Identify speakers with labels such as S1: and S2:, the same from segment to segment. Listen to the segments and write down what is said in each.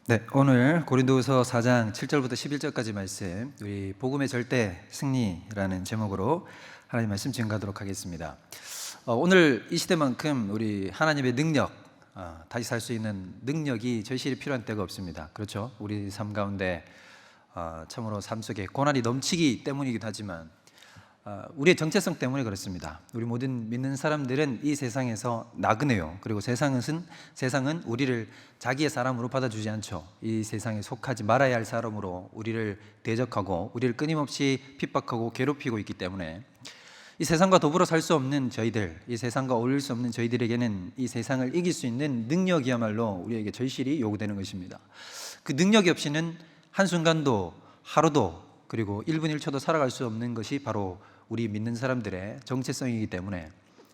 S1: 네, 오늘 고린도후서 4장 7절부터 11절까지 말씀, 우리 복음의 절대 승리라는 제목으로 하나님 말씀 증거하도록 하겠습니다. 오늘 이 시대만큼 우리 하나님의 능력, 다시 살 수 있는 능력이 절실히 필요한 때가 없습니다. 그렇죠? 우리 삶 가운데 참으로 삶 속에 고난이 넘치기 때문이기도 하지만 우리의 정체성 때문에 그렇습니다. 우리 모든 믿는 사람들은 이 세상에서 나그네요. 그리고 세상은 우리를 자기의 사람으로 받아주지 않죠. 이 세상에 속하지 말아야 할 사람으로 우리를 대적하고 우리를 끊임없이 핍박하고 괴롭히고 있기 때문에 이 세상과 더불어 살 수 없는 저희들, 이 세상과 어울릴 수 없는 저희들에게는 이 세상을 이길 수 있는 능력이야말로 우리에게 절실히 요구되는 것입니다. 그 능력이 없이는 한순간도, 하루도, 그리고 1분 1초도 살아갈 수 없는 것이 바로 우리 믿는 사람들의 정체성이기 때문에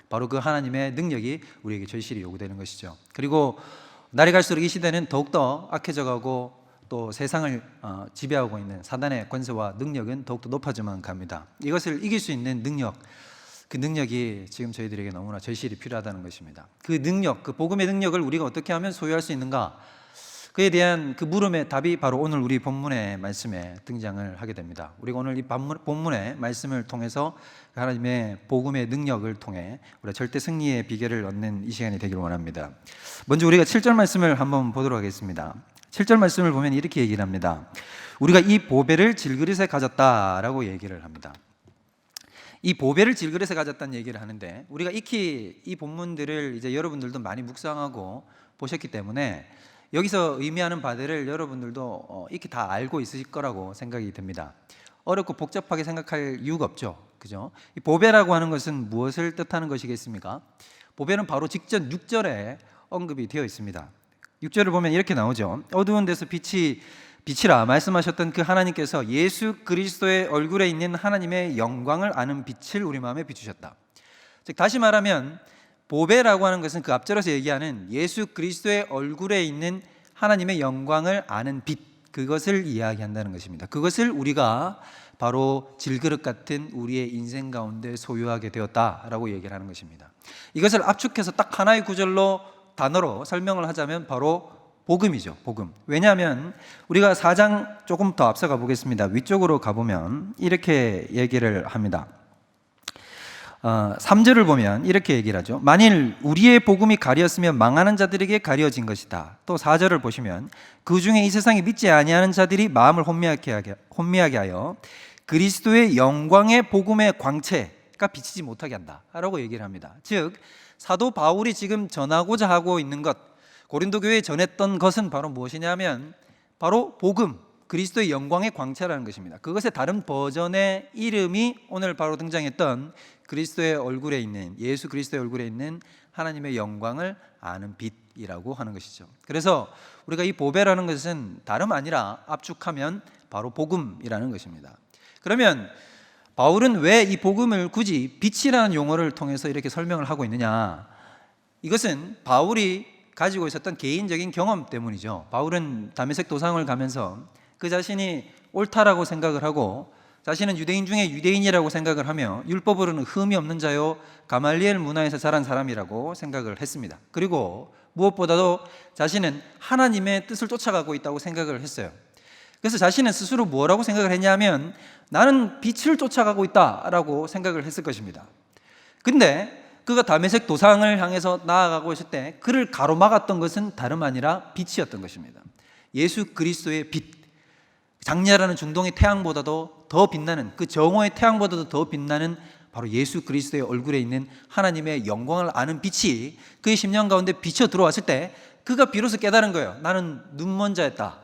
S1: 바로 그 하나님의 능력이 우리에게 절실히 요구되는 것이죠. 그리고 날이 갈수록 이 시대는 더욱더 악해져 가고 또 세상을 지배하고 있는 사단의 권세와 능력은 더욱더 높아져만 갑니다. 이것을 이길 수 있는 능력, 그 능력이 지금 저희들에게 너무나 절실히 필요하다는 것입니다. 그 능력, 그 복음의 능력을 우리가 어떻게 하면 소유할 수 있는가? 그에 대한 그 물음의 답이 바로 오늘 우리 본문의 말씀에 등장을 하게 됩니다. 우리가 오늘 이 본문의 말씀을 통해서 하나님의 복음의 능력을 통해 우리가 절대 승리의 비결을 얻는 이 시간이 되기를 원합니다. 먼저 우리가 7절 말씀을 한번 보도록 하겠습니다. 7절 말씀을 보면 이렇게 얘기를 합니다. 우리가 이 보배를 질그릇에 가졌다라고 얘기를 합니다. 이 보배를 질그릇에 가졌다는 얘기를 하는데, 우리가 익히 이 본문들을 이제 여러분들도 많이 묵상하고 보셨기 때문에 여기서 의미하는 바들을 여러분들도 익히 다 알고 있으실 거라고 생각이 듭니다. 어렵고 복잡하게 생각할 이유가 없죠. 그죠? 이 보배라고 하는 것은 무엇을 뜻하는 것이겠습니까? 보배는 바로 직전 6절에 언급이 되어 있습니다. 6절을 보면 이렇게 나오죠. 어두운 데서 빛이라 말씀하셨던 그 하나님께서 예수 그리스도의 얼굴에 있는 하나님의 영광을 아는 빛을 우리 마음에 비추셨다. 즉 다시 말하면 보배라고 하는 것은 그 앞절에서 얘기하는 예수 그리스도의 얼굴에 있는 하나님의 영광을 아는 빛, 그것을 이야기한다는 것입니다. 그것을 우리가 바로 질그릇 같은 우리의 인생 가운데 소유하게 되었다라고 얘기를 하는 것입니다. 이것을 압축해서 딱 하나의 구절로, 단어로 설명을 하자면 바로 복음이죠. 복음. 왜냐하면 우리가 4장 조금 더 앞서가 보겠습니다. 위쪽으로 가보면 이렇게 얘기를 합니다. 3절을 보면 이렇게 얘기를 하죠. 만일 우리의 복음이 가려졌으면 망하는 자들에게 가려진 것이다. 또 4절을 보시면 그 중에 이 세상에 믿지 아니하는 자들이 마음을 혼미하게 하여 그리스도의 영광의 복음의 광채가 비치지 못하게 한다 라고 얘기를 합니다. 즉 사도 바울이 지금 전하고자 하고 있는 것, 고린도 교회에 전했던 것은 바로 무엇이냐면 바로 복음, 그리스도의 영광의 광채라는 것입니다. 그것의 다른 버전의 이름이 오늘 바로 등장했던 그리스도의 얼굴에 있는, 예수 그리스도의 얼굴에 있는 하나님의 영광을 아는 빛이라고 하는 것이죠. 그래서 우리가 이 보배라는 것은 다름 아니라 압축하면 바로 복음이라는 것입니다. 그러면 바울은 왜 이 복음을 굳이 빛이라는 용어를 통해서 이렇게 설명을 하고 있느냐? 이것은 바울이 가지고 있었던 개인적인 경험 때문이죠. 바울은 다메섹 도상을 가면서 그 자신이 옳다라고 생각을 하고 자신은 유대인 중에 유대인이라고 생각을 하며 율법으로는 흠이 없는 자요 가말리엘 문화에서 자란 사람이라고 생각을 했습니다. 그리고 무엇보다도 자신은 하나님의 뜻을 쫓아가고 있다고 생각을 했어요. 그래서 자신은 스스로 뭐라고 생각을 했냐면 나는 빛을 쫓아가고 있다라고 생각을 했을 것입니다. 근데 그가 다메섹 도상을 향해서 나아가고 있을 때 그를 가로막았던 것은 다름 아니라 빛이었던 것입니다. 예수 그리스도의 빛, 장렬하는 중동의 태양보다도 더 빛나는, 그 정오의 태양보다도 더 빛나는 바로 예수 그리스도의 얼굴에 있는 하나님의 영광을 아는 빛이 그의 심령 가운데 비쳐 들어왔을 때 그가 비로소 깨달은 거예요. 나는 눈먼 자였다.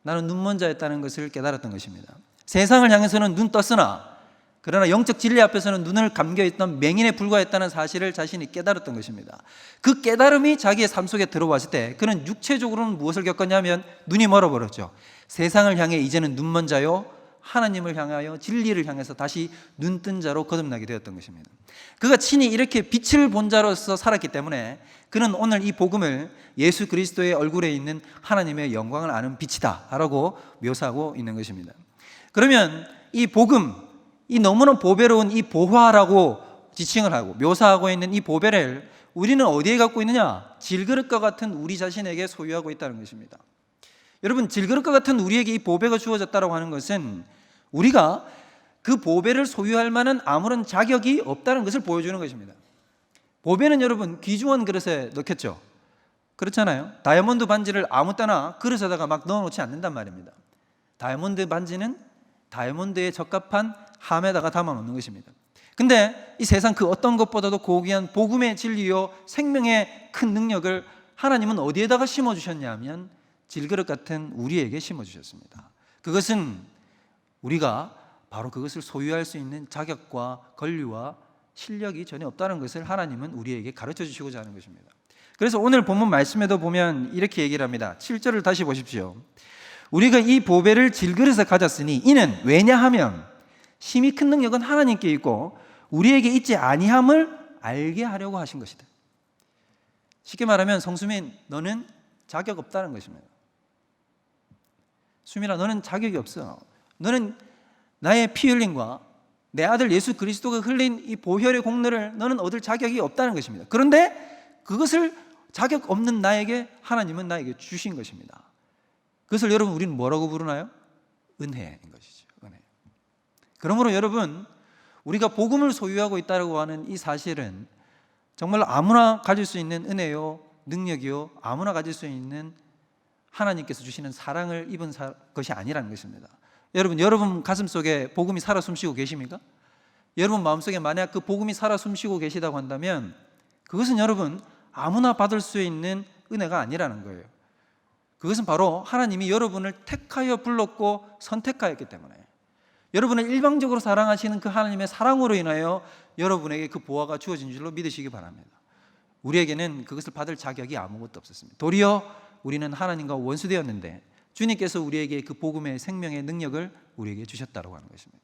S1: 나는 눈먼 자였다는 것을 깨달았던 것입니다. 세상을 향해서는 눈 떴으나 그러나 영적 진리 앞에서는 눈을 감겨있던 맹인에 불과했다는 사실을 자신이 깨달았던 것입니다. 그 깨달음이 자기의 삶 속에 들어왔을 때 그는 육체적으로는 무엇을 겪었냐면 눈이 멀어버렸죠. 세상을 향해 이제는 눈먼 자요 하나님을 향하여 진리를 향해서 다시 눈뜬 자로 거듭나게 되었던 것입니다. 그가 친히 이렇게 빛을 본 자로서 살았기 때문에 그는 오늘 이 복음을 예수 그리스도의 얼굴에 있는 하나님의 영광을 아는 빛이다 라고 묘사하고 있는 것입니다. 그러면 이 복음, 이 너무나 보배로운 이 보화라고 지칭을 하고 묘사하고 있는 이 보배를 우리는 어디에 갖고 있느냐? 질그릇과 같은 우리 자신에게 소유하고 있다는 것입니다. 여러분, 질그릇과 같은 우리에게 이 보배가 주어졌다고 하는 것은 우리가 그 보배를 소유할 만한 아무런 자격이 없다는 것을 보여주는 것입니다. 보배는 여러분 귀중한 그릇에 넣겠죠. 그렇잖아요. 다이아몬드 반지를 아무 때나 그릇에다가 막 넣어놓지 않는단 말입니다. 다이아몬드 반지는 다이아몬드에 적합한 함에다가 담아놓는 것입니다. 근데 이 세상 그 어떤 것보다도 고귀한 복음의 진리요 생명의 큰 능력을 하나님은 어디에다가 심어주셨냐면 질그릇 같은 우리에게 심어주셨습니다. 그것은 우리가 바로 그것을 소유할 수 있는 자격과 권리와 실력이 전혀 없다는 것을 하나님은 우리에게 가르쳐 주시고자 하는 것입니다. 그래서 오늘 본문 말씀에도 보면 이렇게 얘기를 합니다. 7절을 다시 보십시오. 우리가 이 보배를 질그릇에 가졌으니 이는 왜냐하면 심히 큰 능력은 하나님께 있고 우리에게 있지 아니함을 알게 하려고 하신 것이다. 쉽게 말하면 성수민, 너는 자격 없다는 것입니다. 수민아, 너는 자격이 없어. 너는 나의 피 흘림과 내 아들 예수 그리스도가 흘린 이 보혈의 공로를 너는 얻을 자격이 없다는 것입니다. 그런데 그것을 자격 없는 나에게 하나님은 나에게 주신 것입니다. 그것을 여러분 우리는 뭐라고 부르나요? 은혜인 것이죠. 은혜. 그러므로 여러분, 우리가 복음을 소유하고 있다고 하는 이 사실은 정말 아무나 가질 수 있는 은혜요, 능력이요, 아무나 가질 수 있는 하나님께서 주시는 사랑을 입은 것이 아니라는 것입니다. 여러분 가슴 속에 복음이 살아 숨쉬고 계십니까? 여러분 마음속에 만약 그 복음이 살아 숨쉬고 계시다고 한다면 그것은 여러분 아무나 받을 수 있는 은혜가 아니라는 거예요. 그것은 바로 하나님이 여러분을 택하여 불렀고 선택하였기 때문에 여러분을 일방적으로 사랑하시는 그 하나님의 사랑으로 인하여 여러분에게 그 보화가 주어진 줄로 믿으시기 바랍니다. 우리에게는 그것을 받을 자격이 아무것도 없었습니다. 도리어 우리는 하나님과 원수되었는데 주님께서 우리에게 그 복음의 생명의 능력을 우리에게 주셨다고 하는 것입니다.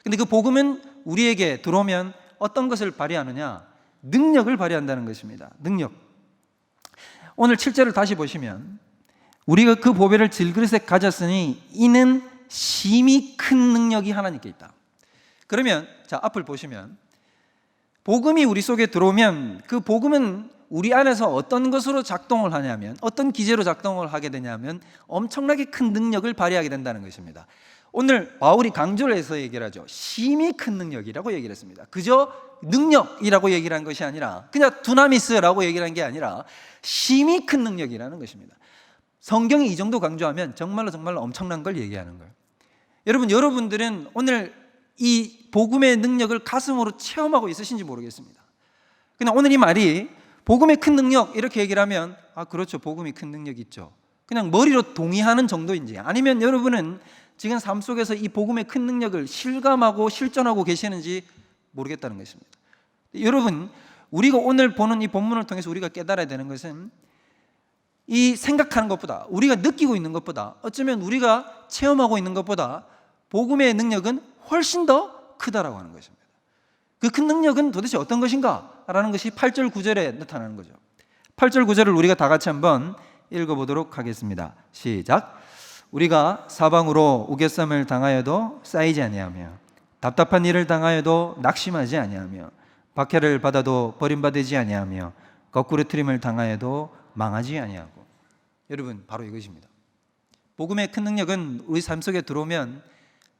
S1: 근데 그 복음은 우리에게 들어오면 어떤 것을 발휘하느냐? 능력을 발휘한다는 것입니다. 능력. 오늘 7절을 다시 보시면 우리가 그 보배를 질그릇에 가졌으니 이는 심히 큰 능력이 하나님께 있다. 그러면 자, 앞을 보시면 복음이 우리 속에 들어오면 그 복음은 우리 안에서 어떤 것으로 작동을 하냐면 어떤 기제로 작동을 하게 되냐면 엄청나게 큰 능력을 발휘하게 된다는 것입니다. 오늘 바울이 강조를 해서 얘기를 하죠. 심히 큰 능력이라고 얘기를 했습니다. 그저 능력이라고 얘기를 한 것이 아니라 그냥 두나미스라고 얘기를 한 게 아니라 심히 큰 능력이라는 것입니다. 성경이 이 정도 강조하면 정말로 엄청난 걸 얘기하는 거예요. 여러분들은 오늘 이 복음의 능력을 가슴으로 체험하고 있으신지 모르겠습니다. 그냥 오늘 이 말이 복음의 큰 능력 이렇게 얘기를 하면 그렇죠, 복음이 큰 능력이 있죠, 그냥 머리로 동의하는 정도인지 아니면 여러분은 지금 삶 속에서 이 복음의 큰 능력을 실감하고 실존하고 계시는지 모르겠다는 것입니다. 여러분, 우리가 오늘 보는 이 본문을 통해서 우리가 깨달아야 되는 것은 이 생각하는 것보다 우리가 느끼고 있는 것보다 어쩌면 우리가 체험하고 있는 것보다 복음의 능력은 훨씬 더 크다라고 하는 것입니다. 그 큰 능력은 도대체 어떤 것인가? 라는 것이 8절 9절에 나타나는 거죠. 8절 9절을 우리가 다 같이 한번 읽어보도록 하겠습니다. 시작. 우리가 사방으로 우겨쌈을 당하여도 쌓이지 아니하며 답답한 일을 당하여도 낙심하지 아니하며 박해를 받아도 버림받지 아니하며 거꾸로 트림을 당하여도 망하지 아니하고. 여러분, 바로 이것입니다. 복음의 큰 능력은 우리 삶 속에 들어오면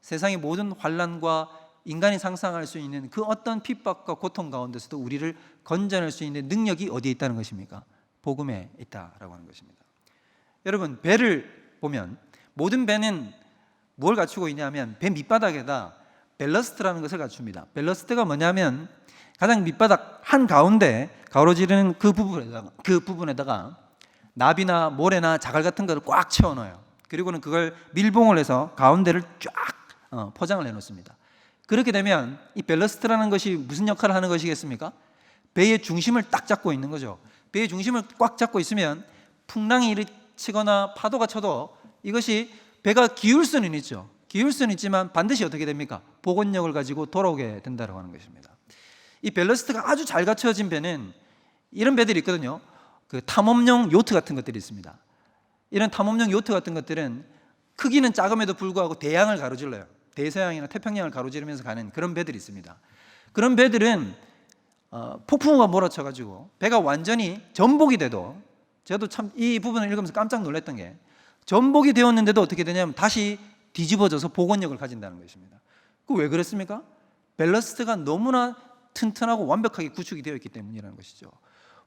S1: 세상의 모든 환난과 인간이 상상할 수 있는 그 어떤 핍박과 고통 가운데서도 우리를 건져낼 수 있는 능력이 어디에 있다는 것입니까? 복음에 있다라고 하는 것입니다. 여러분, 배를 보면 모든 배는 뭘 갖추고 있냐면 배 밑바닥에다 밸러스트라는 것을 갖춥니다. 밸러스트가 뭐냐면 가장 밑바닥 한가운데 가로지르는 그 부분에다가 나비나 모래나 자갈 같은 것을 꽉 채워넣어요. 그리고는 그걸 밀봉을 해서 가운데를 쫙 포장을 해놓습니다. 그렇게 되면 이 밸러스트라는 것이 무슨 역할을 하는 것이겠습니까? 배의 중심을 딱 잡고 있는 거죠. 배의 중심을 꽉 잡고 있으면 풍랑이 일으키거나 파도가 쳐도 이것이 배가 기울 수는 있죠. 기울 수는 있지만 반드시 어떻게 됩니까? 복원력을 가지고 돌아오게 된다고 하는 것입니다. 이 밸러스트가 아주 잘 갖춰진 배는 이런 배들이 있거든요. 그 탐험용 요트 같은 것들이 있습니다. 이런 탐험용 요트 같은 것들은 크기는 작음에도 불구하고 대양을 가로질러요. 대서양이나 태평양을 가로지르면서 가는 그런 배들이 있습니다. 그런 배들은 폭풍우가 몰아쳐가지고 배가 완전히 전복이 돼도, 저도 참 이 부분을 읽으면서 깜짝 놀랐던 게 전복이 되었는데도 어떻게 되냐면 다시 뒤집어져서 복원력을 가진다는 것입니다. 그 왜 그랬습니까? 밸러스트가 너무나 튼튼하고 완벽하게 구축이 되어 있기 때문이라는 것이죠.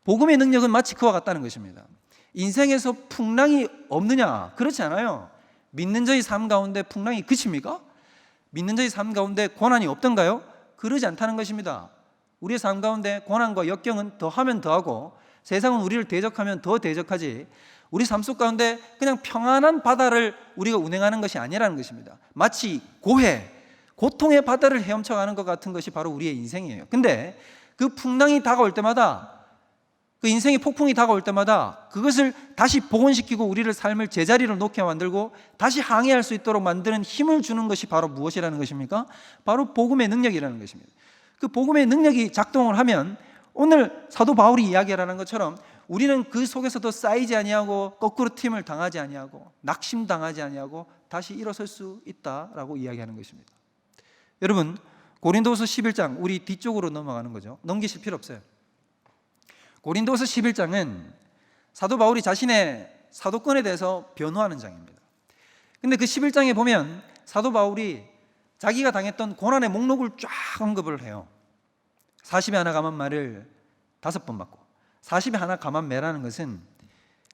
S1: 복음의 능력은 마치 그와 같다는 것입니다. 인생에서 풍랑이 없느냐? 그렇지 않아요. 믿는 자의 삶 가운데 풍랑이 그칩니까? 믿는 자의 삶 가운데 고난이 없던가요? 그러지 않다는 것입니다. 우리의 삶 가운데 고난과 역경은 더하면 더하고 세상은 우리를 대적하면 더 대적하지, 우리 삶 속 가운데 그냥 평안한 바다를 우리가 운행하는 것이 아니라는 것입니다. 마치 고통의 바다를 헤엄쳐가는 것 같은 것이 바로 우리의 인생이에요. 근데 그 풍랑이 다가올 때마다, 그 인생의 폭풍이 다가올 때마다 그것을 다시 복원시키고 우리를 삶을 제자리로 놓게 만들고 다시 항해할 수 있도록 만드는 힘을 주는 것이 바로 무엇이라는 것입니까? 바로 복음의 능력이라는 것입니다. 그 복음의 능력이 작동을 하면 오늘 사도 바울이 이야기하는 것처럼 우리는 그 속에서도 쌓이지 아니하고 거꾸로 튀임을 당하지 아니하고 낙심당하지 아니하고 다시 일어설 수 있다라고 이야기하는 것입니다. 여러분, 고린도서 11장, 우리 뒤쪽으로 넘어가는 거죠. 넘기실 필요 없어요. 고린도서 11장은 사도 바울이 자신의 사도권에 대해서 변호하는 장입니다. 근데 그 11장에 보면 사도 바울이 자기가 당했던 고난의 목록을 쫙 언급을 해요. 40에 하나 감한 말을 5번 맞고, 40에 하나 감한 매라는 것은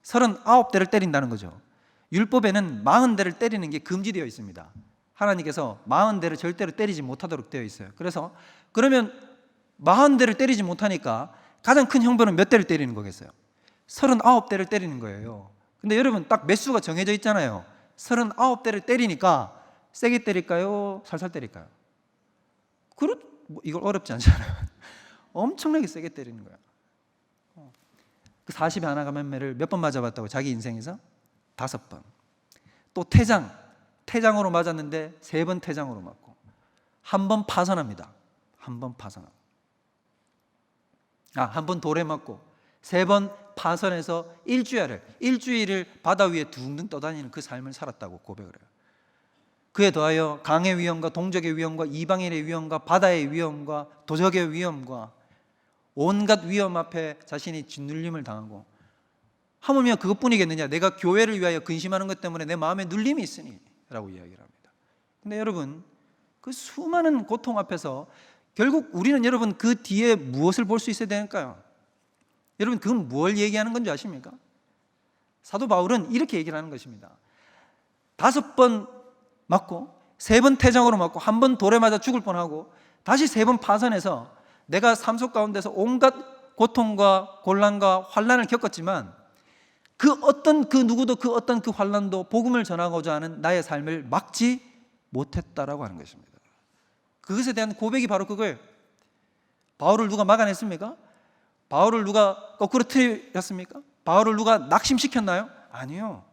S1: 39대를 때린다는 거죠. 율법에는 40대를 때리는 게 금지되어 있습니다. 하나님께서 40대를 절대로 때리지 못하도록 되어 있어요. 그래서 그러면 40대를 때리지 못하니까 가장 큰 형벌은 몇 대를 때리는 거겠어요? 39대를 때리는 거예요. 근데 여러분, 딱 매수가 정해져 있잖아요. 39대를 때리니까 세게 때릴까요? 살살 때릴까요? 이걸 어렵지 않잖아요. 엄청나게 세게 때리는 거예요. 그 40에 하나 감한매를 몇 번 맞아봤다고? 자기 인생에서 5번. 또 태장으로 맞았는데 3번 태장으로 맞고, 한 번 파선합니다. 한 번 파선하고, 한 번 돌에 맞고, 3번 파선해서 일주일을 바다 위에 둥둥 떠다니는 그 삶을 살았다고 고백을 해요. 그에 더하여 강의 위험과 동족의 위험과 이방인의 위험과 바다의 위험과 도적의 위험과 온갖 위험 앞에 자신이 짓눌림을 당하고, 하물며 그것뿐이겠느냐, 내가 교회를 위하여 근심하는 것 때문에 내 마음에 눌림이 있으니 라고 이야기를 합니다. 근데 여러분, 그 수많은 고통 앞에서 결국 우리는, 여러분, 그 뒤에 무엇을 볼 수 있어야 될까요? 여러분, 그건 뭘 얘기하는 건지 아십니까? 사도 바울은 이렇게 얘기를 하는 것입니다. 5번 맞고, 3번 태장으로 맞고, 1번 돌에 맞아 죽을 뻔하고, 다시 3번 파선해서 내가 삶 속 가운데서 온갖 고통과 곤란과 환난을 겪었지만 그 누구도 그 어떤 그 환난도 복음을 전하고자 하는 나의 삶을 막지 못했다라고 하는 것입니다. 그것에 대한 고백이 바로 그거예요. 바울을 누가 막아냈습니까? 바울을 누가 거꾸로 틀렸습니까? 바울을 누가 낙심시켰나요? 아니요.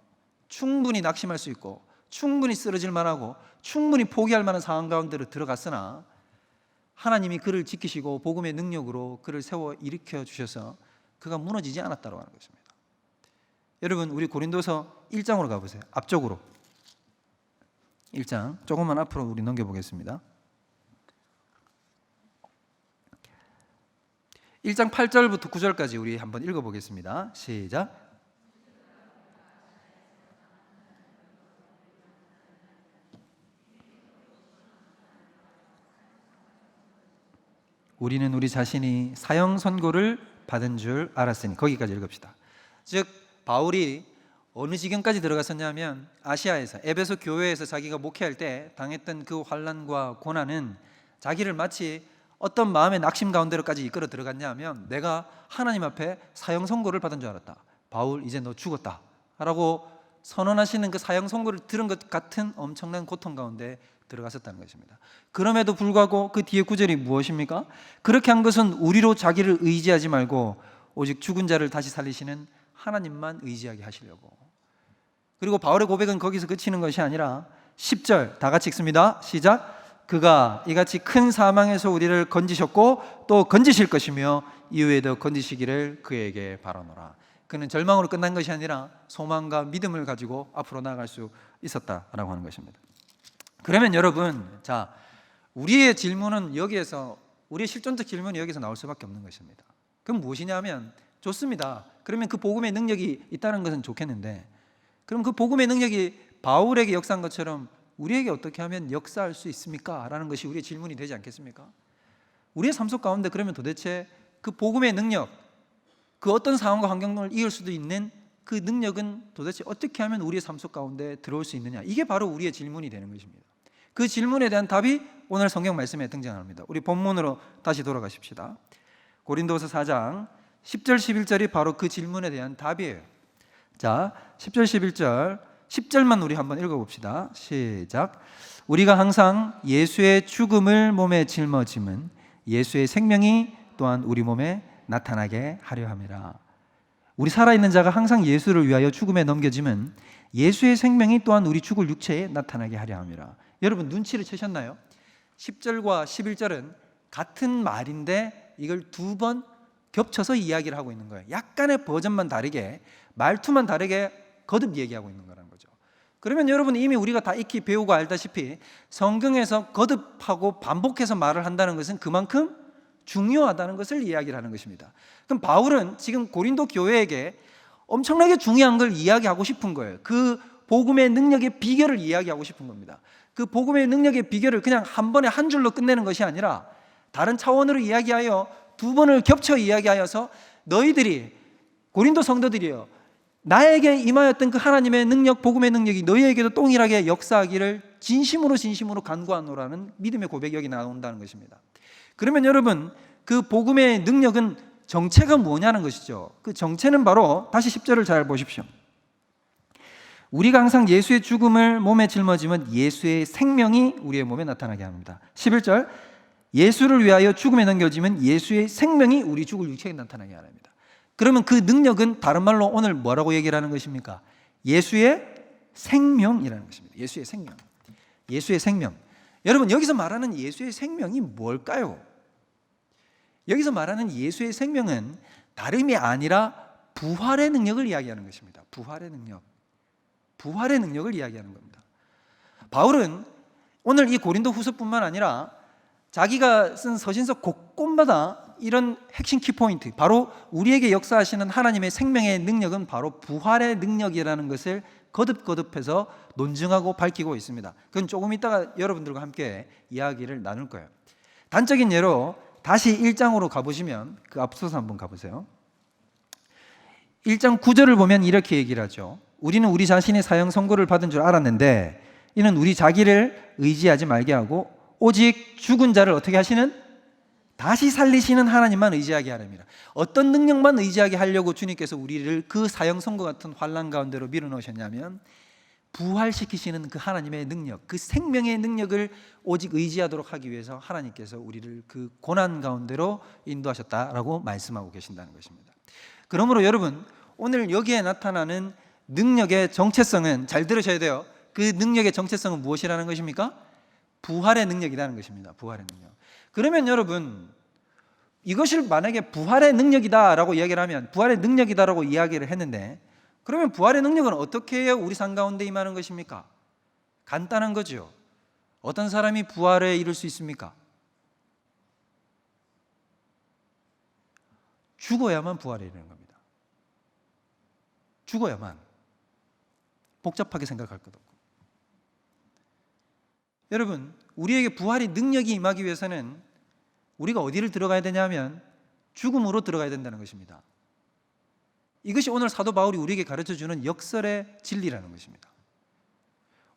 S1: 충분히 낙심할 수 있고 충분히 쓰러질 만하고 충분히 포기할 만한 상황 가운데로 들어갔으나 하나님이 그를 지키시고 복음의 능력으로 그를 세워 일으켜 주셔서 그가 무너지지 않았다고 하는 것입니다. 여러분, 우리 고린도서 1장으로 가보세요. 앞쪽으로 1장 조금만 앞으로 우리 넘겨보겠습니다. 1장 8절부터 9절까지 우리 한번 읽어보겠습니다. 시작. 우리는 우리 자신이 사형 선고를 받은 줄 알았으니, 거기까지 읽읍시다. 즉 바울이 어느 지경까지 들어갔었냐면 아시아에서, 에베소 교회에서 자기가 목회할 때 당했던 그 환난과 고난은 자기를 마치 어떤 마음의 낙심 가운데로까지 이끌어 들어갔냐 하면, 내가 하나님 앞에 사형 선고를 받은 줄 알았다. 바울, 이제 너 죽었다 라고 선언하시는 그 사형 선고를 들은 것 같은 엄청난 고통 가운데 들어갔었다는 것입니다. 그럼에도 불구하고 그 뒤에 구절이 무엇입니까? 그렇게 한 것은 우리로 자기를 의지하지 말고 오직 죽은 자를 다시 살리시는 하나님만 의지하게 하시려고. 그리고 바울의 고백은 거기서 그치는 것이 아니라 10절 다 같이 읽습니다. 시작. 그가 이같이 큰 사망에서 우리를 건지셨고 또 건지실 것이며 이후에도 건지시기를 그에게 바라노라. 그는 절망으로 끝난 것이 아니라 소망과 믿음을 가지고 앞으로 나아갈 수 있었다라고 하는 것입니다. 그러면 여러분, 자, 우리의 질문은 여기에서, 우리의 실존적 질문이 여기서 나올 수밖에 없는 것입니다. 그럼 무엇이냐 하면, 좋습니다. 그러면 그 복음의 능력이 있다는 것은 좋겠는데 그럼 그 복음의 능력이 바울에게 역사한 것처럼 우리에게 어떻게 하면 역사할 수 있습니까? 라는 것이 우리의 질문이 되지 않겠습니까? 우리의 삶 속 가운데 그러면 도대체 그 복음의 능력, 그 어떤 상황과 환경을 이길 수도 있는 그 능력은 도대체 어떻게 하면 우리의 삶 속 가운데 들어올 수 있느냐? 이게 바로 우리의 질문이 되는 것입니다. 그 질문에 대한 답이 오늘 성경 말씀에 등장합니다. 우리 본문으로 다시 돌아가십시다. 고린도서 4장 10절 11절이 바로 그 질문에 대한 답이에요. 자, 10절 11절 10절만 우리 한번 읽어봅시다. 시작. 우리가 항상 예수의 죽음을 몸에 짊어짐은 예수의 생명이 또한 우리 몸에 나타나게 하려 함이라. 우리 살아있는 자가 항상 예수를 위하여 죽음에 넘겨짐은 예수의 생명이 또한 우리 죽을 육체에 나타나게 하려 함이라. 여러분 눈치를 채셨나요? 10절과 11절은 같은 말인데 이걸 두 번 겹쳐서 이야기를 하고 있는 거예요. 약간의 버전만 다르게, 말투만 다르게 거듭 얘기하고 있는 거라는 거죠. 그러면 여러분 이미 우리가 다 익히 배우고 알다시피 성경에서 거듭하고 반복해서 말을 한다는 것은 그만큼 중요하다는 것을 이야기를 하는 것입니다. 그럼 바울은 지금 고린도 교회에게 엄청나게 중요한 걸 이야기하고 싶은 거예요. 그 복음의 능력의 비결을 이야기하고 싶은 겁니다. 그 복음의 능력의 비결을 그냥 한 번에 한 줄로 끝내는 것이 아니라 다른 차원으로 이야기하여 두 번을 겹쳐 이야기하여서 너희들이, 고린도 성도들이요, 나에게 임하였던 그 하나님의 능력, 복음의 능력이 너희에게도 동일하게 역사하기를 진심으로 간구하노라는 믿음의 고백이 여기 나온다는 것입니다. 그러면 여러분 그 복음의 능력은 정체가 뭐냐는 것이죠. 그 정체는 바로 다시 10절을 잘 보십시오. 우리가 항상 예수의 죽음을 몸에 짊어지면 예수의 생명이 우리의 몸에 나타나게 합니다. 11절 예수를 위하여 죽음에 넘겨지면 예수의 생명이 우리 죽을 육체에 나타나게 합니다. 그러면 그 능력은 다른 말로 오늘 뭐라고 얘기를 하는 것입니까? 예수의 생명이라는 것입니다. 예수의 생명. 예수의 생명. 여러분 여기서 말하는 예수의 생명이 뭘까요? 여기서 말하는 예수의 생명은 다름이 아니라 부활의 능력을 이야기하는 것입니다. 부활의 능력. 부활의 능력을 이야기하는 겁니다. 바울은 오늘 이 고린도 후서뿐만 아니라 자기가 쓴 서신서 곳곳마다 이런 핵심 키포인트, 바로 우리에게 역사하시는 하나님의 생명의 능력은 바로 부활의 능력이라는 것을 거듭해서 논증하고 밝히고 있습니다. 그건 조금 이따가 여러분들과 함께 이야기를 나눌 거예요. 단적인 예로 다시 1장으로 가보시면, 그 앞서서 한번 가보세요. 1장 9절을 보면 이렇게 얘기를 하죠. 우리는 우리 자신이 사형 선고를 받은 줄 알았는데 이는 우리 자기를 의지하지 말게 하고 오직 죽은 자를 어떻게 하시는? 다시 살리시는 하나님만 의지하게 하랍니다. 어떤 능력만 의지하게 하려고 주님께서 우리를 그 사형 선고 같은 환난 가운데로 밀어넣으셨냐면 부활시키시는 그 하나님의 능력, 그 생명의 능력을 오직 의지하도록 하기 위해서 하나님께서 우리를 그 고난 가운데로 인도하셨다라고 말씀하고 계신다는 것입니다. 그러므로 여러분 오늘 여기에 나타나는 능력의 정체성은, 잘 들으셔야 돼요. 그 능력의 정체성은 무엇이라는 것입니까? 부활의 능력이라는 것입니다. 부활의 능력. 그러면 여러분 이것을 만약에 부활의 능력이다라고 이야기를 하면, 부활의 능력이다라고 이야기를 했는데, 그러면 부활의 능력은 어떻게 해야 우리 삶 가운데 임하는 것입니까? 간단한 거죠. 어떤 사람이 부활에 이를 수 있습니까? 죽어야만 부활에 이르는 겁니다. 죽어야만. 복잡하게 생각할 것 없고. 여러분, 우리에게 부활의 능력이 임하기 위해서는 우리가 어디를 들어가야 되냐면 죽음으로 들어가야 된다는 것입니다. 이것이 오늘 사도 바울이 우리에게 가르쳐주는 역설의 진리라는 것입니다.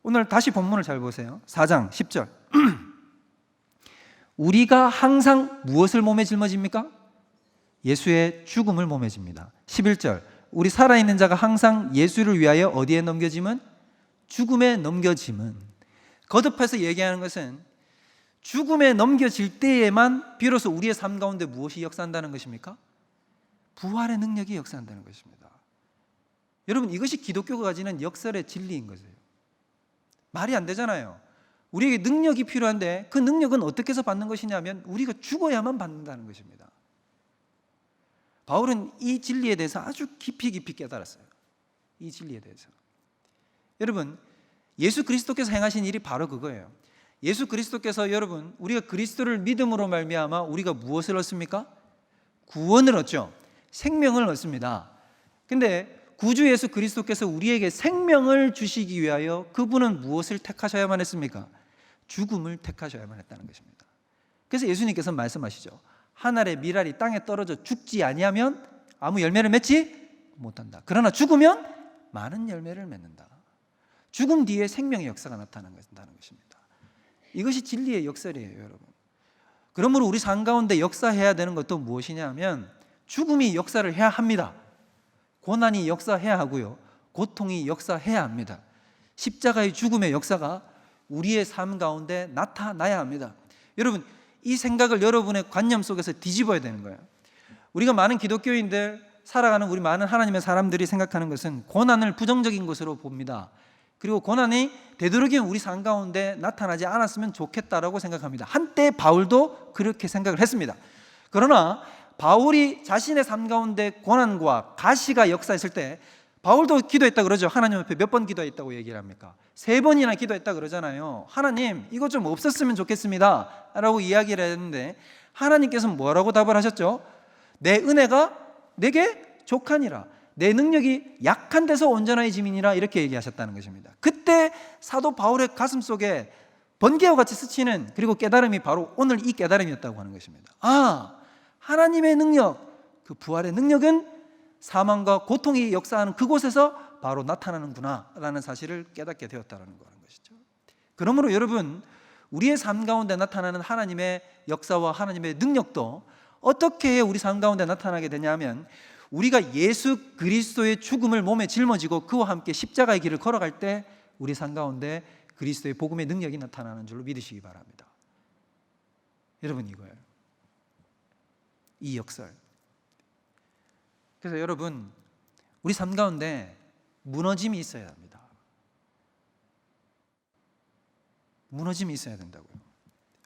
S1: 오늘 다시 본문을 잘 보세요. 4장 10절 우리가 항상 무엇을 몸에 짊어집니까? 예수의 죽음을 몸에 집니다. 11절 우리 살아있는 자가 항상 예수를 위하여 어디에 넘겨짐은? 죽음에 넘겨짐은. 거듭해서 얘기하는 것은 죽음에 넘겨질 때에만 비로소 우리의 삶 가운데 무엇이 역사한다는 것입니까? 부활의 능력이 역사한다는 것입니다. 여러분 이것이 기독교가 가지는 역설의 진리인 거죠. 말이 안 되잖아요. 우리에게 능력이 필요한데 그 능력은 어떻게 해서 받는 것이냐면 우리가 죽어야만 받는다는 것입니다. 바울은 이 진리에 대해서 아주 깊이 깨달았어요. 이 진리에 대해서. 여러분 예수 그리스도께서 행하신 일이 바로 그거예요. 예수 그리스도께서 여러분 우리가 그리스도를 믿음으로 말미암아 우리가 무엇을 얻습니까? 구원을 얻죠. 생명을 얻습니다. 근데 구주 예수 그리스도께서 우리에게 생명을 주시기 위하여 그분은 무엇을 택하셔야만 했습니까? 죽음을 택하셔야만 했다는 것입니다. 그래서 예수님께서 말씀하시죠. 한 알의 밀알이 땅에 떨어져 죽지 아니하면 아무 열매를 맺지 못한다. 그러나 죽으면 많은 열매를 맺는다. 죽음 뒤에 생명의 역사가 나타나는 것입니다. 이것이 진리의 역설이에요, 여러분. 그러므로 우리 삶 가운데 역사해야 되는 것도 무엇이냐 하면 죽음이 역사를 해야 합니다. 고난이 역사해야 하고요, 고통이 역사해야 합니다. 십자가의 죽음의 역사가 우리의 삶 가운데 나타나야 합니다. 여러분, 이 생각을 여러분의 관념 속에서 뒤집어야 되는 거예요. 우리가 많은 기독교인들, 살아가는 우리 많은 하나님의 사람들이 생각하는 것은 고난을 부정적인 것으로 봅니다. 그리고 고난이 되도록이면 우리 삶 가운데 나타나지 않았으면 좋겠다라고 생각합니다. 한때 바울도 그렇게 생각을 했습니다. 그러나 바울이 자신의 삶 가운데 고난과 가시가 역사했을 때 바울도 기도했다 그러죠. 하나님 앞에 몇 번 기도했다고 얘기를 합니까? 3번이나 기도했다 그러잖아요. 하나님, 이거 좀 없었으면 좋겠습니다 라고 이야기를 했는데 하나님께서는 뭐라고 답을 하셨죠? 내 은혜가 내게 족하니라, 내 능력이 약한 데서 온전하의 짐이니라, 이렇게 얘기하셨다는 것입니다. 그때 사도 바울의 가슴 속에 번개와 같이 스치는, 그리고 깨달음이 바로 오늘 이 깨달음이었다고 하는 것입니다. 하나님의 능력, 그 부활의 능력은 사망과 고통이 역사하는 그곳에서 바로 나타나는구나 라는 사실을 깨닫게 되었다는 것이죠. 그러므로 여러분, 우리의 삶 가운데 나타나는 하나님의 역사와 하나님의 능력도 어떻게 우리 삶 가운데 나타나게 되냐면 우리가 예수 그리스도의 죽음을 몸에 짊어지고 그와 함께 십자가의 길을 걸어갈 때 우리 삶 가운데 그리스도의 복음의 능력이 나타나는 줄로 믿으시기 바랍니다. 여러분, 이거예요, 이 역설. 그래서 여러분, 우리 삶 가운데 무너짐이 있어야 합니다. 무너짐이 있어야 된다고요.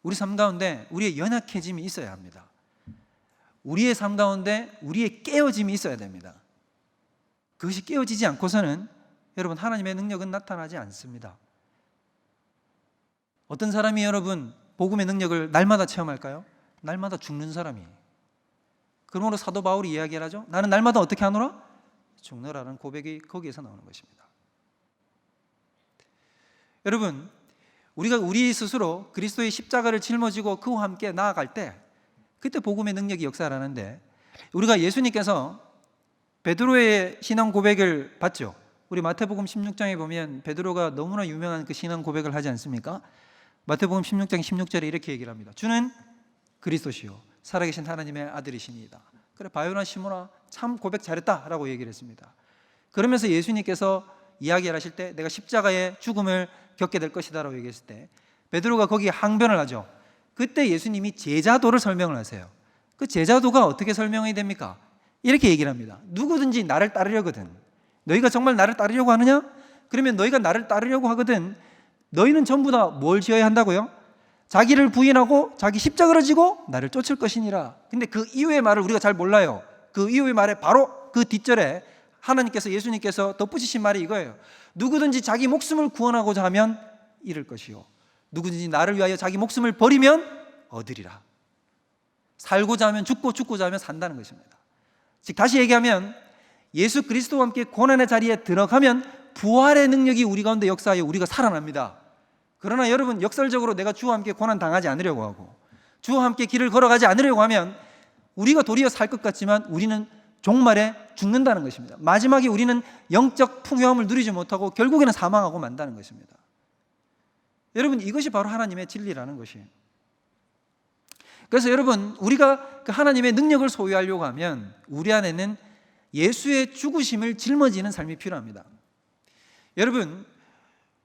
S1: 우리 삶 가운데 우리의 연약해짐이 있어야 합니다. 우리의 삶 가운데 우리의 깨어짐이 있어야 됩니다. 그것이 깨어지지 않고서는 여러분, 하나님의 능력은 나타나지 않습니다. 어떤 사람이 여러분 복음의 능력을 날마다 체험할까요? 날마다 죽는 사람이. 그러므로 사도 바울이 이야기를 하죠. 나는 날마다 어떻게 하노라? 죽노라는 고백이 거기에서 나오는 것입니다. 여러분, 우리가 우리 스스로 그리스도의 십자가를 짊어지고 그와 함께 나아갈 때 그때 복음의 능력이 역사를 하는데, 우리가 예수님께서 베드로의 신앙 고백을 봤죠. 우리 마태복음 16장에 보면 베드로가 너무나 유명한 그 신앙 고백을 하지 않습니까? 마태복음 16장 16절에 이렇게 얘기를 합니다. 주는 그리스도시요 살아계신 하나님의 아들이시니이다. 그래, 바요나 시모나 참 고백 잘했다 라고 얘기를 했습니다. 그러면서 예수님께서 이야기를 하실 때 내가 십자가의 죽음을 겪게 될 것이다 라고 얘기했을 때 베드로가 거기에 항변을 하죠. 그때 예수님이 제자도를 설명을 하세요. 그 제자도가 어떻게 설명이 됩니까? 이렇게 얘기를 합니다. 누구든지 나를 따르려거든, 너희가 정말 나를 따르려고 하느냐? 그러면 너희가 나를 따르려고 하거든 너희는 전부 다 뭘 지어야 한다고요? 자기를 부인하고 자기 십자가를 지고 나를 쫓을 것이니라. 근데 그 이후의 말을 우리가 잘 몰라요. 그 이후의 말에 바로 그 뒷절에 하나님께서, 예수님께서 덧붙이신 말이 이거예요. 누구든지 자기 목숨을 구원하고자 하면 잃을 것이요 누구든지 나를 위하여 자기 목숨을 버리면 얻으리라. 살고자 하면 죽고 죽고자 하면 산다는 것입니다. 즉 다시 얘기하면 예수 그리스도와 함께 고난의 자리에 들어가면 부활의 능력이 우리 가운데 역사하여 우리가 살아납니다. 그러나 여러분, 역설적으로 내가 주와 함께 고난 당하지 않으려고 하고 주와 함께 길을 걸어가지 않으려고 하면 우리가 도리어 살 것 같지만 우리는 종말에 죽는다는 것입니다. 마지막에 우리는 영적 풍요함을 누리지 못하고 결국에는 사망하고 만다는 것입니다. 여러분, 이것이 바로 하나님의 진리라는 것이에요. 그래서 여러분, 우리가 그 하나님의 능력을 소유하려고 하면 우리 안에는 예수의 죽으심을 짊어지는 삶이 필요합니다. 여러분,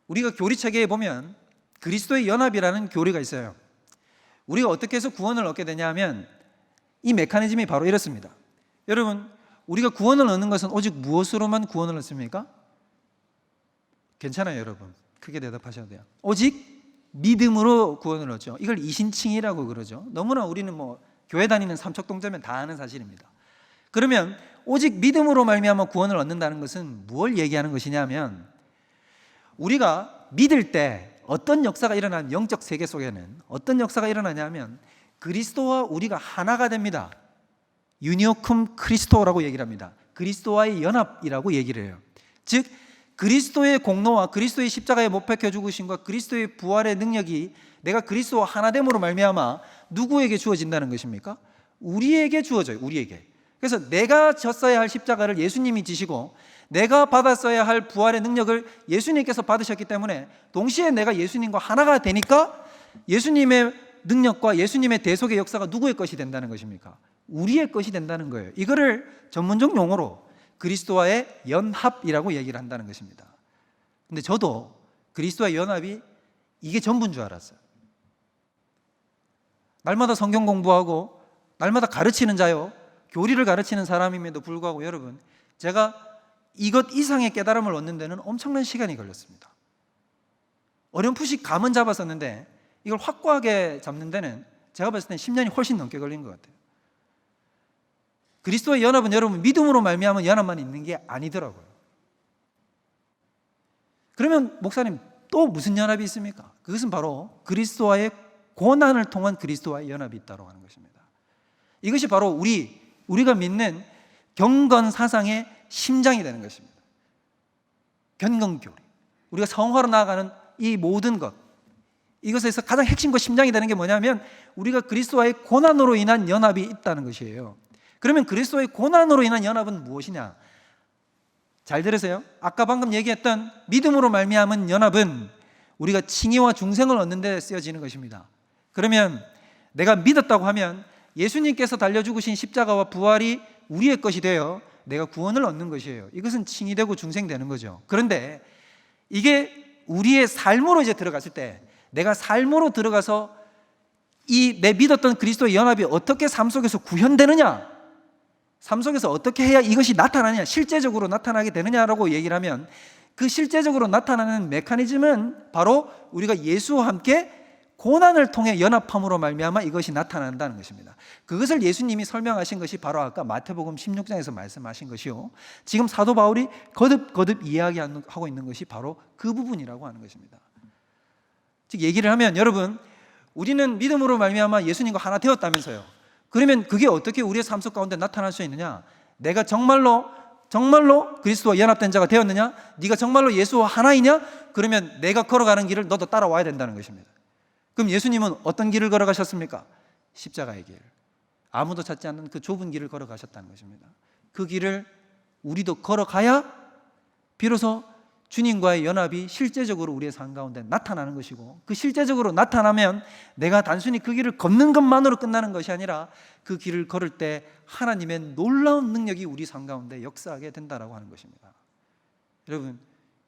S1: 우리가 교리체계에 보면 그리스도의 연합이라는 교리가 있어요. 우리가 어떻게 해서 구원을 얻게 되냐 하면 이 메커니즘이 바로 이렇습니다. 여러분, 우리가 구원을 얻는 것은 오직 무엇으로만 구원을 얻습니까? 괜찮아요, 여러분. 크게 대답하셔도 돼요. 오직 믿음으로 구원을 얻죠. 이걸 이신칭이라고 그러죠. 너무나 우리는 교회 다니는 삼척동자면 다 아는 사실입니다. 그러면 오직 믿음으로 말미암아 구원을 얻는다는 것은 무엇을 얘기하는 것이냐면, 우리가 믿을 때 어떤 역사가 일어나는, 영적 세계 속에는 어떤 역사가 일어나냐면 그리스도와 우리가 하나가 됩니다. 유니오쿰 크리스토라고 얘기를 합니다. 그리스도와의 연합이라고 얘기를 해요. 즉 그리스도의 공로와 그리스도의 십자가에 못 박혀 죽으심과 그리스도의 부활의 능력이 내가 그리스도와 하나됨으로 말미암아 누구에게 주어진다는 것입니까? 우리에게 주어져요. 우리에게. 그래서 내가 졌어야 할 십자가를 예수님이 지시고 내가 받았어야 할 부활의 능력을 예수님께서 받으셨기 때문에 동시에 내가 예수님과 하나가 되니까 예수님의 능력과 예수님의 대속의 역사가 누구의 것이 된다는 것입니까? 우리의 것이 된다는 거예요. 이거를 전문적 용어로 그리스도와의 연합이라고 얘기를 한다는 것입니다. 근데 저도 그리스도와의 연합이 이게 전부인 줄 알았어요. 날마다 성경 공부하고 날마다 가르치는 자요, 교리를 가르치는 사람임에도 불구하고 여러분, 제가 이것 이상의 깨달음을 얻는 데는 엄청난 시간이 걸렸습니다. 어렴풋이 감은 잡았었는데 이걸 확고하게 잡는 데는 제가 봤을 때 10년이 훨씬 넘게 걸린 것 같아요. 그리스도의 연합은 여러분 믿음으로 말미암은 연합만 있는 게 아니더라고요. 그러면 목사님 또 무슨 연합이 있습니까? 그것은 바로 그리스도와의 고난을 통한 그리스도와의 연합이 있다고 하는 것입니다. 이것이 바로 우리가 믿는 경건 사상의 심장이 되는 것입니다. 견건교리, 우리가 성화로 나아가는 이 모든 것, 이것에서 가장 핵심과 심장이 되는 게 뭐냐면 우리가 그리스도와의 고난으로 인한 연합이 있다는 것이에요. 그러면 그리스도의 고난으로 인한 연합은 무엇이냐? 잘 들으세요. 아까 방금 얘기했던 믿음으로 말미암은 연합은 우리가 칭의와 중생을 얻는 데 쓰여지는 것입니다. 그러면 내가 믿었다고 하면 예수님께서 달려 죽으신 십자가와 부활이 우리의 것이 되어 내가 구원을 얻는 것이에요. 이것은 칭의되고 중생되는 거죠. 그런데 이게 우리의 삶으로 이제 들어갔을 때, 내가 삶으로 들어가서 이 내 믿었던 그리스도의 연합이 어떻게 삶 속에서 구현되느냐, 삶 속에서 어떻게 해야 이것이 나타나냐, 실제적으로 나타나게 되느냐라고 얘기를 하면, 그 실제적으로 나타나는 메커니즘은 바로 우리가 예수와 함께 고난을 통해 연합함으로 말미암아 이것이 나타난다는 것입니다. 그것을 예수님이 설명하신 것이 바로 아까 마태복음 16장에서 말씀하신 것이요, 지금 사도 바울이 거듭 이야기하고 있는 것이 바로 그 부분이라고 하는 것입니다. 즉 얘기를 하면, 여러분, 우리는 믿음으로 말미암아 예수님과 하나 되었다면서요. 그러면 그게 어떻게 우리의 삶 속 가운데 나타날 수 있느냐? 내가 정말로 그리스도와 연합된 자가 되었느냐? 네가 정말로 예수와 하나이냐? 그러면 내가 걸어가는 길을 너도 따라와야 된다는 것입니다. 그럼 예수님은 어떤 길을 걸어가셨습니까? 십자가의 길, 아무도 찾지 않는 그 좁은 길을 걸어가셨다는 것입니다. 그 길을 우리도 걸어가야 비로소 주님과의 연합이 실제적으로 우리의 삶 가운데 나타나는 것이고, 그 실제적으로 나타나면 내가 단순히 그 길을 걷는 것만으로 끝나는 것이 아니라 그 길을 걸을 때 하나님의 놀라운 능력이 우리 삶 가운데 역사하게 된다라고 하는 것입니다. 여러분,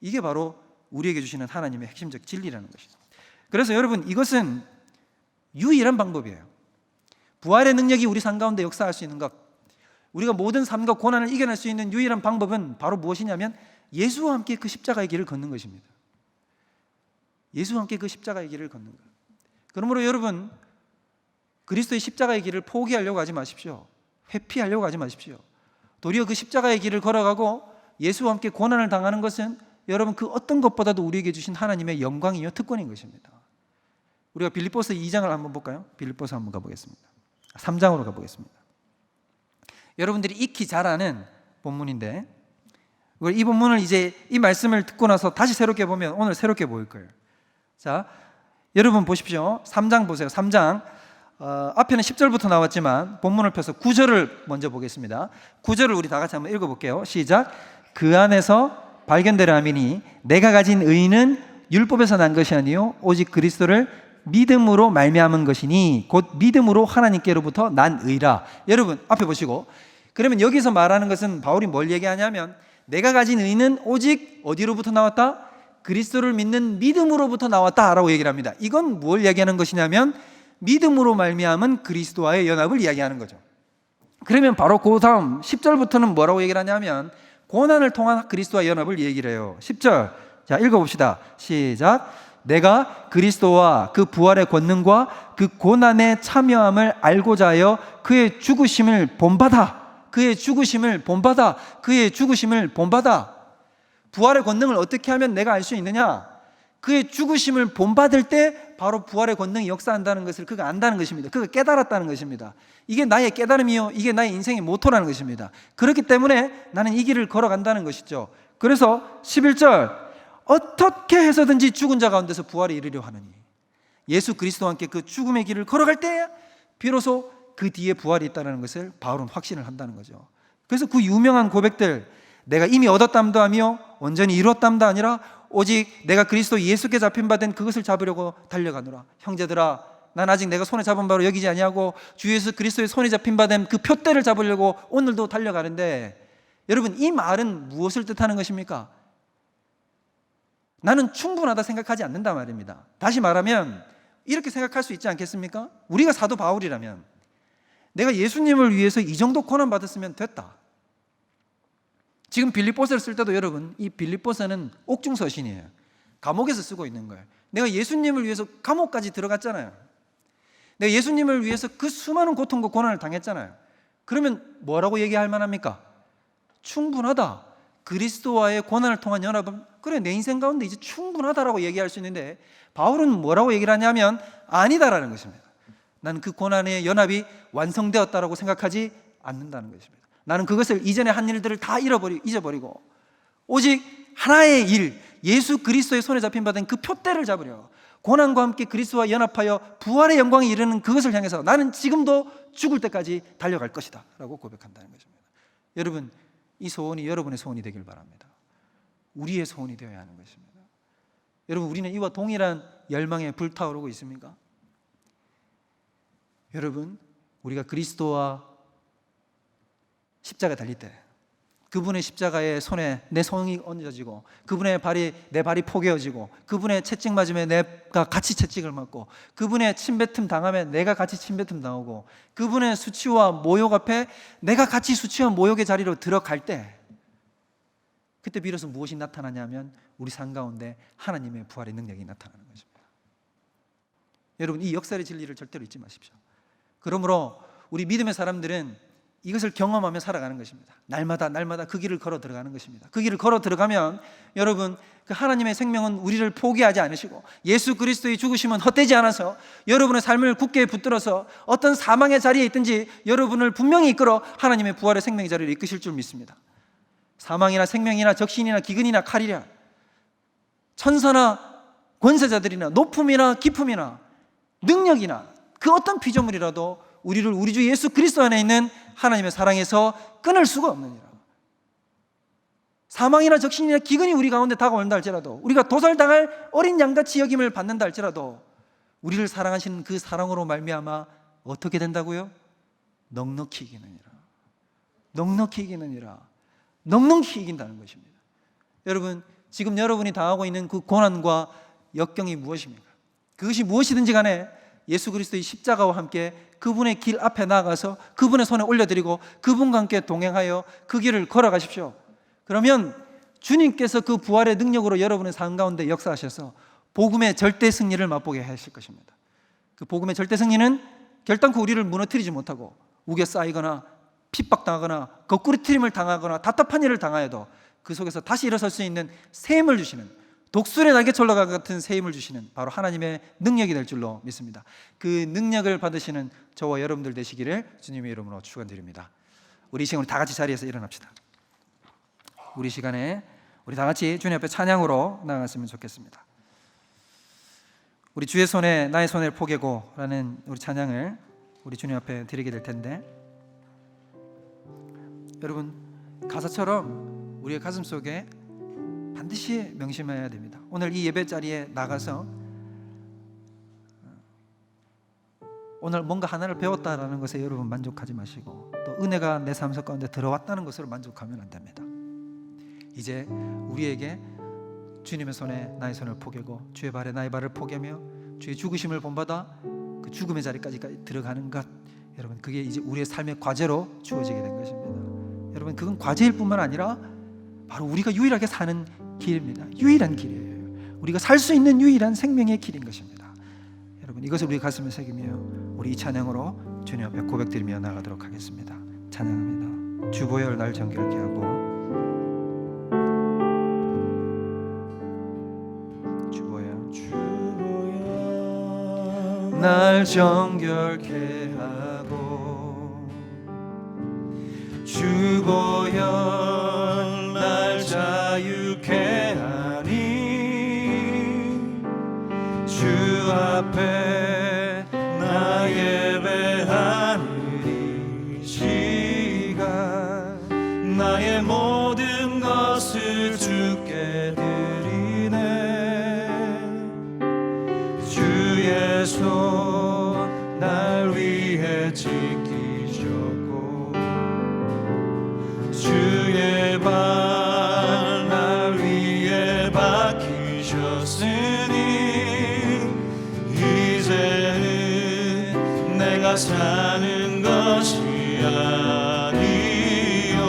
S1: 이게 바로 우리에게 주시는 하나님의 핵심적 진리라는 것이죠. 그래서 여러분, 이것은 유일한 방법이에요. 부활의 능력이 우리 삶 가운데 역사할 수 있는 것, 우리가 모든 삶과 고난을 이겨낼 수 있는 유일한 방법은 바로 무엇이냐면 예수와 함께 그 십자가의 길을 걷는 것입니다. 예수와 함께 그 십자가의 길을 걷는 것. 그러므로 여러분, 그리스도의 십자가의 길을 포기하려고 하지 마십시오. 회피하려고 하지 마십시오. 도리어 그 십자가의 길을 걸어가고 예수와 함께 고난을 당하는 것은 여러분 그 어떤 것보다도 우리에게 주신 하나님의 영광이요 특권인 것입니다. 우리가 빌립보서 2장을 한번 볼까요? 빌립보서 한번 가보겠습니다. 3장으로 가보겠습니다. 여러분들이 익히 잘 아는 본문인데, 이 본문을 이제 이 말씀을 듣고 나서 다시 새롭게 보면 오늘 새롭게 보일 거예요. 자, 여러분 보십시오. 3장 보세요. 3장 앞에는 10절부터 나왔지만 본문을 펴서 9절을 먼저 보겠습니다. 9절을 우리 다 같이 한번 읽어볼게요. 시작. 그 안에서 발견되려 함이니 내가 가진 의는 율법에서 난 것이 아니요 오직 그리스도를 믿음으로 말미암은 것이니 곧 믿음으로 하나님께로부터 난 의라. 여러분 앞에 보시고, 그러면 여기서 말하는 것은 바울이 뭘 얘기하냐면, 내가 가진 의는 오직 어디로부터 나왔다? 그리스도를 믿는 믿음으로부터 나왔다라고 얘기를 합니다. 이건 뭘 얘기하는 것이냐면 믿음으로 말미암은 그리스도와의 연합을 이야기하는 거죠. 그러면 바로 그 다음 10절부터는 뭐라고 얘기를 하냐면 고난을 통한 그리스도와 연합을 얘기를 해요. 10절, 자 읽어봅시다. 시작. 내가 그리스도와 그 부활의 권능과 그 고난에 참여함을 알고자 하여 그의 죽으심을 본받아. 그의 죽으심을 본받아. 그의 죽으심을 본받아. 부활의 권능을 어떻게 하면 내가 알 수 있느냐? 그의 죽으심을 본받을 때 바로 부활의 권능이 역사한다는 것을 그가 안다는 것입니다. 그가 깨달았다는 것입니다. 이게 나의 깨달음이요, 이게 나의 인생의 모토라는 것입니다. 그렇기 때문에 나는 이 길을 걸어간다는 것이죠. 그래서 11절, 어떻게 해서든지 죽은 자 가운데서 부활에 이르려 하느니, 예수 그리스도와 함께 그 죽음의 길을 걸어갈 때 비로소 그 뒤에 부활이 있다는 것을 바울은 확신을 한다는 거죠. 그래서 그 유명한 고백들, 내가 이미 얻었담도 하며 온전히 이루었담도 아니라 오직 내가 그리스도 예수께 잡힌 바 된 그것을 잡으려고 달려가노라. 형제들아, 난 아직 내가 손에 잡은 바로 여기지 아니하고 주 예수 그리스도의 손에 잡힌 바 된 그 표대를 잡으려고 오늘도 달려가는데, 여러분, 이 말은 무엇을 뜻하는 것입니까? 나는 충분하다 생각하지 않는다 말입니다. 다시 말하면 이렇게 생각할 수 있지 않겠습니까? 우리가 사도 바울이라면 내가 예수님을 위해서 이 정도 고난 받았으면 됐다. 지금 빌립보서를 쓸 때도 여러분, 이 빌립보서는 옥중 서신이에요. 감옥에서 쓰고 있는 거예요. 내가 예수님을 위해서 감옥까지 들어갔잖아요. 내가 예수님을 위해서 그 수많은 고통과 고난을 당했잖아요. 그러면 뭐라고 얘기할 만합니까? 충분하다. 그리스도와의 고난을 통한 연합은, 그래, 내 인생 가운데 이제 충분하다라고 얘기할 수 있는데, 바울은 뭐라고 얘기를 하냐면 아니다라는 것입니다. 나는 그 고난의 연합이 완성되었다라고 생각하지 않는다는 것입니다. 나는 그것을 이전에 한 일들을 다 잊어버리고 오직 하나의 일, 예수 그리스도의 손에 잡힌 바 된 그 표대를 잡으려, 고난과 함께 그리스도와 연합하여 부활의 영광에 이르는 그것을 향해서 나는 지금도 죽을 때까지 달려갈 것이다 라고 고백한다는 것입니다. 여러분, 이 소원이 여러분의 소원이 되길 바랍니다. 우리의 소원이 되어야 하는 것입니다. 여러분, 우리는 이와 동일한 열망에 불타오르고 있습니까? 여러분, 우리가 그리스도와 십자가 달릴 때 그분의 십자가의 손에 내 손이 얹어지고, 그분의 발이, 내 발이 포개어지고, 그분의 채찍 맞으면 내가 같이 채찍을 맞고, 그분의 침뱉음 당하면 내가 같이 침뱉음 당하고, 그분의 수치와 모욕 앞에 내가 같이 수치와 모욕의 자리로 들어갈 때, 그때 비로소 무엇이 나타나냐면 우리 삶 가운데 하나님의 부활의 능력이 나타나는 것입니다. 여러분, 이 역사의 진리를 절대로 잊지 마십시오. 그러므로 우리 믿음의 사람들은 이것을 경험하며 살아가는 것입니다. 날마다 그 길을 걸어 들어가는 것입니다. 그 길을 걸어 들어가면 여러분, 그 하나님의 생명은 우리를 포기하지 않으시고, 예수 그리스도의 죽으심은 헛되지 않아서 여러분의 삶을 굳게 붙들어서 어떤 사망의 자리에 있든지 여러분을 분명히 이끌어 하나님의 부활의 생명의 자리를 이끄실 줄 믿습니다. 사망이나 생명이나 적신이나 기근이나 칼이나 천사나 권세자들이나 높음이나 깊음이나 능력이나 그 어떤 피조물이라도 우리를 우리 주 예수 그리스도 안에 있는 하나님의 사랑에서 끊을 수가 없느니라. 사망이나 적신이나 기근이 우리 가운데 다가온다 할지라도, 우리가 도살당할 어린 양같이 여김을 받는다 할지라도, 우리를 사랑하시는 그 사랑으로 말미암아 어떻게 된다고요? 넉넉히 이기느니라. 넉넉히 이기느니라. 넉넉히 이긴다는 것입니다. 여러분, 지금 여러분이 당하고 있는 그 고난과 역경이 무엇입니까? 그것이 무엇이든지 간에 예수 그리스도의 십자가와 함께 그분의 길 앞에 나아가서 그분의 손에 올려드리고 그분과 함께 동행하여 그 길을 걸어가십시오. 그러면 주님께서 그 부활의 능력으로 여러분의 삶 가운데 역사하셔서 복음의 절대 승리를 맛보게 하실 것입니다. 그 복음의 절대 승리는 결단코 우리를 무너뜨리지 못하고 우겨 쌓이거나 핍박당하거나 거꾸로트림을 당하거나 답답한 일을 당하여도 그 속에서 다시 일어설 수 있는 새 힘을 주시는, 독수리의 날개철과 같은 새 힘을 주시는 바로 하나님의 능력이 될 줄로 믿습니다. 그 능력을 받으시는 저와 여러분들 되시기를 주님의 이름으로 축원드립니다. 우리 시간 다 같이 자리에서 일어납시다. 우리 시간에 우리 다 같이 주님 앞에 찬양으로 나아갔으면 좋겠습니다. 우리 주의 손에 나의 손을 포개고 라는 우리 찬양을 우리 주님 앞에 드리게 될 텐데, 여러분, 가사처럼 우리의 가슴 속에 반드시 명심해야 됩니다. 오늘 이 예배 자리에 나가서 오늘 뭔가 하나를 배웠다라는 것에 여러분 만족하지 마시고, 또 은혜가 내 삶 속 가운데 들어왔다는 것으로 만족하면 안 됩니다. 이제 우리에게 주님의 손에 나의 손을 포개고 주의 발에 나의 발을 포개며 주의 죽으심을 본받아 그 죽음의 자리까지 들어가는 것, 여러분, 그게 이제 우리의 삶의 과제로 주어지게 된 것입니다. 여러분, 그건 과제일 뿐만 아니라 바로 우리가 유일하게 사는 길입니다. 유일한 길이에요. 우리가 살 수 있는 유일한 생명의 길인 것입니다. 여러분, 이것을 우리 가슴에 새기며 우리 이 찬양으로 주님 앞에 고백드리며 나가도록 하겠습니다. 찬양합니다. 주보혈 날 정결케 하고, 주보혈 날 정결케 하고 주 보혈 날 자유케 하니 주 앞에 나 예배하는 이 시간 나의 모든 것을 주께 드리네 주의 손 날 위해 지키셨고 주의 발 날 위해 박히셨으니 이제는 내가 사는 것이 아니요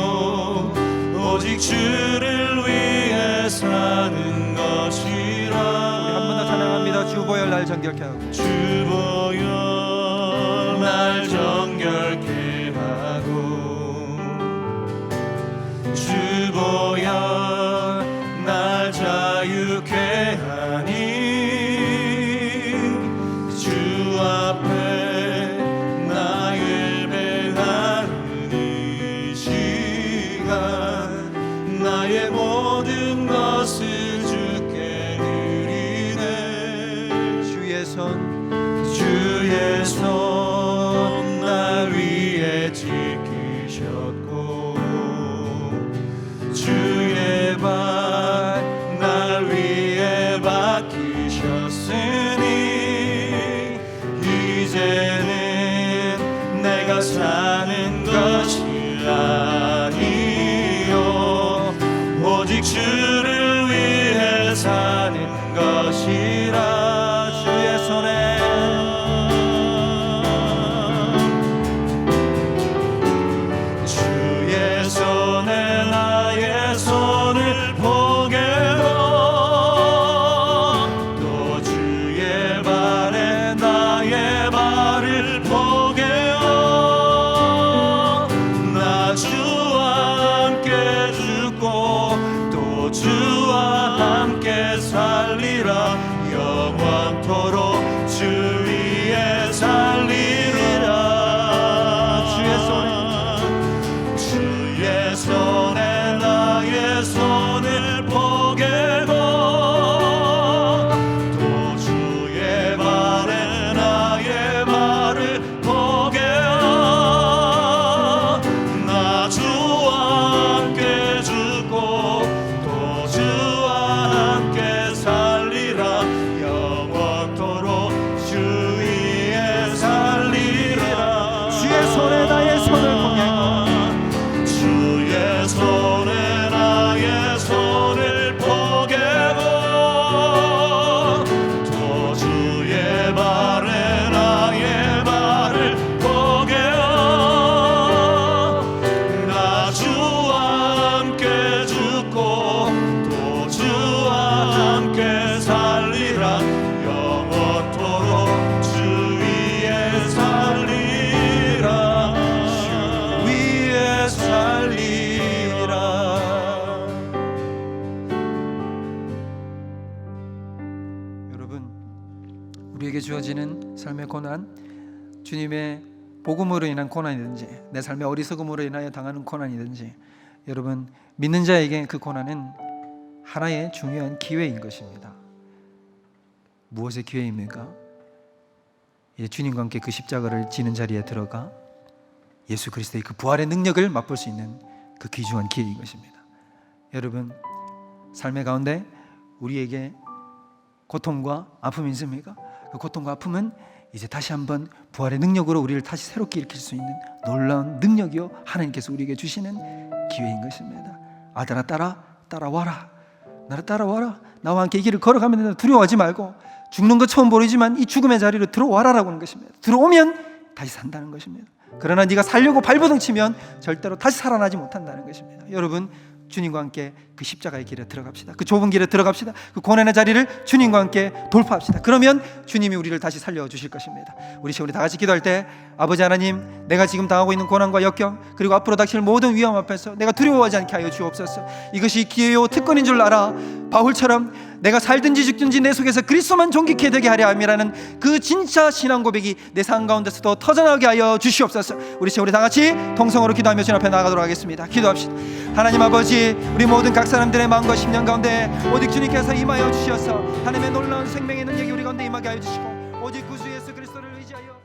S1: 오직 주를 위해 사는 것이라. 우리 한 번 더 찬양합니다. 주 보혈 날 정결케 하고 주 보혈 날 정결케 하고 주 보혈 날 자유케 하니 주 앞에 나 예배하는 이 시간 나의 모든 것을 주께 드리네 주의 손 날 위해 지키셨고 주의 발 날 위해 박히셨으니 이제는 내가 사는 것이 아니요 오직 주를 위해 사는 것이라. 주의 손에 나의 손을 포개고 또 주의 발에 나의 발을 포개어 나 주와 함께 죽고 또 주와 함께 살리라 영원토록 주 위에 살리리라. 주의 손에 나의 손을 포개고 또 주의 발에 나의 발을 포개어 나 주와 함께 죽고 또 주와 함께 살리라 영원토록 주 위에 살리라. 주의 손에 나의 손을 포개고 주의 손에 나의 손을 포개고 또 주의 발에 나의 발을 포개어 나 주와 함께 죽고 또 주와 함께 살리라 영원토록 주 위에 살리라. 주 위에 살리라. 여러분, 우리에게 주어지는 삶의 고난, 주님의 복음으로 인한 고난이든지 내 삶의 어리석음으로 인하여 당하는 고난이든지 여러분 믿는 자에게 그 고난은 하나의 중요한 기회인 것입니다. 무엇의 기회입니까? 이제 주님과 함께 그 십자가를 지는 자리에 들어가 예수 그리스도의 그 부활의 능력을 맛볼 수 있는 그 귀중한 기회인 것입니다. 여러분 삶의 가운데 우리에게 고통과 아픔이 있습니까? 그 고통과 아픔은 이제 다시 한번 부활의 능력으로 우리를 다시 새롭게 일으킬 수 있는 놀라운 능력이요 하나님께서 우리에게 주시는 기회인 것입니다. 아들아 따라와라. 나를 따라와라. 나와 함께 이 길을 걸어가면 두려워하지 말고 죽는 것 처음 보이지만 이 죽음의 자리로 들어와라라고 하는 것입니다. 들어오면 다시 산다는 것입니다. 그러나 네가 살려고 발버둥 치면 절대로 다시 살아나지 못한다는 것입니다. 여러분 주님과 함께 그 십자가의 길에 들어갑시다. 그 좁은 길에 들어갑시다. 그 고난의 자리를 주님과 함께 돌파합시다. 그러면 주님이 우리를 다시 살려주실 것입니다. 우리 다 같이 기도할 때 아버지 하나님, 내가 지금 당하고 있는 고난과 역경 그리고 앞으로 닥칠 모든 위험 앞에서 내가 두려워하지 않게 하여 주옵소서. 이것이 기회요 특권인 줄 알아 바울처럼 내가 살든지 죽든지 내 속에서 그리스도만 존귀케 되게 하려 함이라는 그 진짜 신앙 고백이 내 삶 가운데서도 터져나오게 하여 주시옵소서. 우리 다 같이 통성으로 기도하며 주님 앞에 나가도록 하겠습니다. 기도합시다. 하나님 아버지, 우리 모든 각 사람들의 마음과 심령 가운데 오직 주님께서 임하여 주셔서 하나님의 놀라운 생명의 능력이 우리 가운데 임하게 하여 주시고 오직 구주 예수 그리스도를 의지하여